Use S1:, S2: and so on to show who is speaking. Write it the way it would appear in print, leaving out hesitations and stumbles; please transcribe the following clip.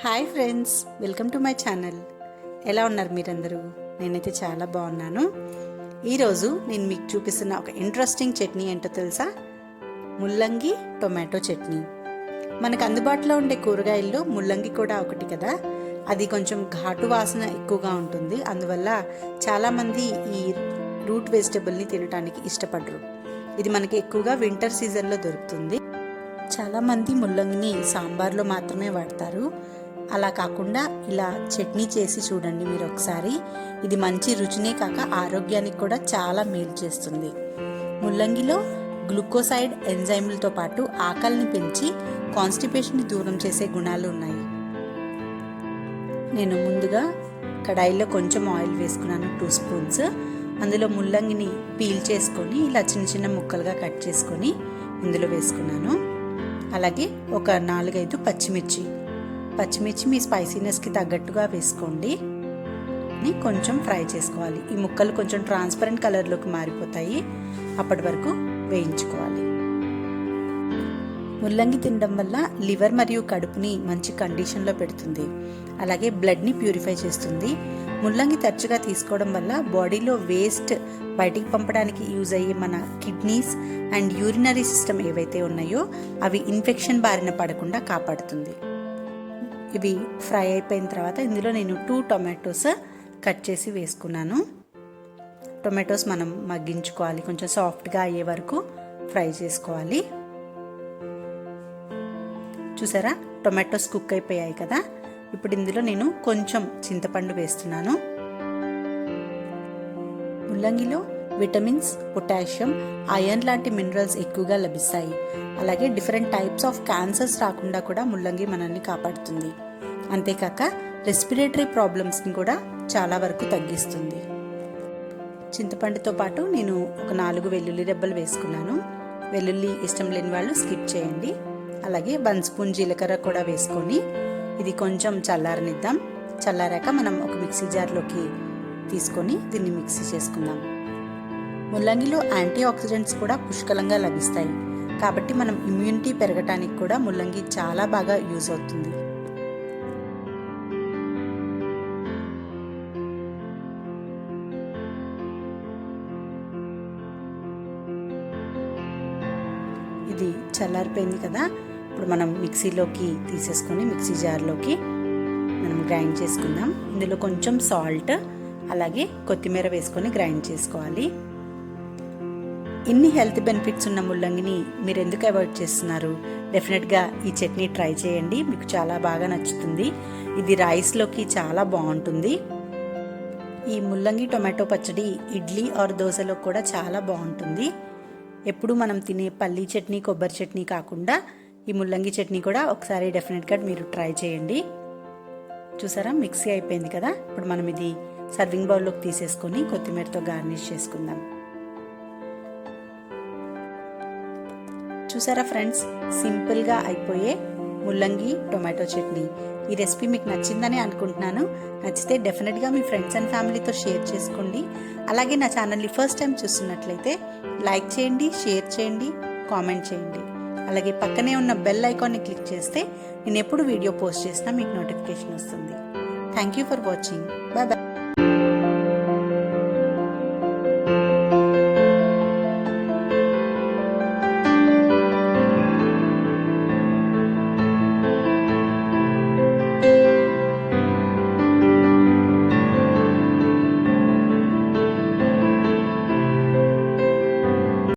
S1: Hi friends, welcome to my channel. ఎలా ఉన్నారు మీరందరూ? నేనైతే చాలా బాగున్నాను. ఈరోజు నేను మీకు చూపిస్తున్న ఒక ఇంట్రెస్టింగ్ చట్నీ ఏంటో తెలుసా? ముల్లంగి టొమాటో చట్నీ. మనకు అందుబాటులో ఉండే కూరగాయల్లో ముల్లంగి కూడా ఒకటి కదా. అది కొంచెం ఘాటు వాసన ఎక్కువగా ఉంటుంది. అందువల్ల చాలామంది ఈ రూట్ వెజిటబుల్ని తినడానికి ఇష్టపడరు. ఇది మనకి ఎక్కువగా వింటర్ సీజన్లో దొరుకుతుంది. చాలామంది ముల్లంగిని సాంబార్లో మాత్రమే వాడతారు. అలా కాకుండా ఇలా చట్నీ చేసి చూడండి మీరు ఒకసారి. ఇది మంచి రుచినే కాక ఆరోగ్యానికి కూడా చాలా మేలు చేస్తుంది. ముల్లంగిలో గ్లూకోసైడ్ ఎంజైమ్లతో పాటు ఆకలిని పెంచి కాన్స్టిపేషన్ని దూరం చేసే గుణాలు ఉన్నాయి. నేను ముందుగా కడాయిలో కొంచెం ఆయిల్ వేసుకున్నాను, 2 స్పూన్స్. అందులో ముల్లంగిని పీల్ చేసుకొని ఇలా చిన్న చిన్న ముక్కలుగా కట్ చేసుకొని ఇందులో వేసుకున్నాను. అలాగే ఒక 4-5 పచ్చిమిర్చి మీ స్పైసీనెస్కి తగ్గట్టుగా వేసుకోండి. కొంచెం ఫ్రై చేసుకోవాలి. ఈ ముక్కలు కొంచెం ట్రాన్స్పరెంట్ కలర్లోకి మారిపోతాయి, అప్పటి వరకు వేయించుకోవాలి. ముల్లంగి తినడం వల్ల లివర్ మరియు కడుపుని మంచి కండిషన్లో పెడుతుంది. అలాగే బ్లడ్ని ప్యూరిఫై చేస్తుంది. ముల్లంగి తరచుగా తీసుకోవడం వల్ల బాడీలో వేస్ట్ బయటికి పంపడానికి యూజ్ అయ్యే మన కిడ్నీస్ అండ్ యూరినరీ సిస్టమ్ ఏవైతే ఉన్నాయో అవి ఇన్ఫెక్షన్ బారిన పడకుండా కాపాడుతుంది. ఇవి ఫ్రై అయిపోయిన తర్వాత ఇందులో నేను 2 టొమాటోస్ కట్ చేసి వేసుకున్నాను. టొమాటోస్ మనం మగ్గించుకోవాలి, కొంచెం సాఫ్ట్గా అయ్యే వరకు ఫ్రై చేసుకోవాలి. చూసారా, టొమాటోస్ కుక్ అయిపోయాయి కదా. ఇప్పుడు ఇందులో నేను కొంచెం చింతపండు వేస్తున్నాను. ముల్లంగిలో విటమిన్స్, పొటాషియం, ఐరన్ లాంటి మినరల్స్ ఎక్కువగా లభిస్తాయి. అలాగే డిఫరెంట్ టైప్స్ ఆఫ్ క్యాన్సర్స్ రాకుండా కూడా ముల్లంగి మనల్ని కాపాడుతుంది. అంతేకాక రెస్పిరేటరీ ప్రాబ్లమ్స్ని కూడా చాలా వరకు తగ్గిస్తుంది. చింతపండుతో పాటు నేను ఒక 4 వెల్లుల్లి రెబ్బలు వేసుకున్నాను. వెల్లుల్లి ఇష్టం లేని వాళ్ళు స్కిప్ చేయండి. అలాగే 1 స్పూన్ జీలకర్ర కూడా వేసుకొని ఇది కొంచెం చల్లారనిద్దాం. చల్లారాక మనం ఒక మిక్సీ జార్లోకి తీసుకొని దీన్ని మిక్సీ చేసుకుందాం. ముల్లంగిలో యాంటీ ఆక్సిడెంట్స్ కూడా పుష్కలంగా లభిస్తాయి. కాబట్టి మనం ఇమ్యూనిటీ పెరగటానికి కూడా ముల్లంగి చాలా బాగా యూజ్ అవుతుంది. ఇది చల్లారిపోయింది కదా. ఇప్పుడు మనం మిక్సీలోకి తీసేసుకొని మిక్సీ జార్లోకి మనం గ్రైండ్ చేసుకుందాం. ఇందులో కొంచెం సాల్ట్ అలాగే కొత్తిమీర వేసుకొని గ్రైండ్ చేసుకోవాలి. ఇన్ని హెల్త్ బెనిఫిట్స్ ఉన్న ముల్లంగిని మీరు ఎందుకు అవాయిడ్ చేస్తున్నారు? డెఫినెట్గా ఈ చట్నీ ట్రై చేయండి, మీకు చాలా బాగా నచ్చుతుంది. ఇది రైస్లోకి చాలా బాగుంటుంది. ఈ ముల్లంగి టొమాటో పచ్చడి ఇడ్లీ ఆర్ దోశలో కూడా చాలా బాగుంటుంది. ఎప్పుడు మనం తినే పల్లీ చట్నీ, కొబ్బరి చట్నీ కాకుండా ఈ ముల్లంగి చట్నీ కూడా ఒకసారి డెఫినెట్గా మీరు ట్రై చేయండి. చూసారా, మిక్సీ అయిపోయింది కదా. ఇప్పుడు మనం ఇది సర్వింగ్ బౌల్లోకి తీసేసుకొని కొత్తిమీరతో గార్నిష్ చేసుకుందాం. చూసారా ఫ్రెండ్స్, సింపుల్గా అయిపోయే ముల్లంగి టొమాటో చట్నీ. ఈ రెసిపీ మీకు నచ్చిందని అనుకుంటున్నాను. నచ్చితే డెఫినెట్గా మీ ఫ్రెండ్స్ అండ్ ఫ్యామిలీతో షేర్ చేసుకోండి. అలాగే నా ఛానల్ని ఫస్ట్ టైం చూస్తున్నట్లయితే లైక్ చేయండి, షేర్ చేయండి, కామెంట్ చేయండి. అలాగే పక్కనే ఉన్న బెల్ ఐకాన్ని క్లిక్ చేస్తే నేను ఎప్పుడు వీడియో పోస్ట్ చేసినా మీకు నోటిఫికేషన్ వస్తుంది. Thank you for watching. Bye bye.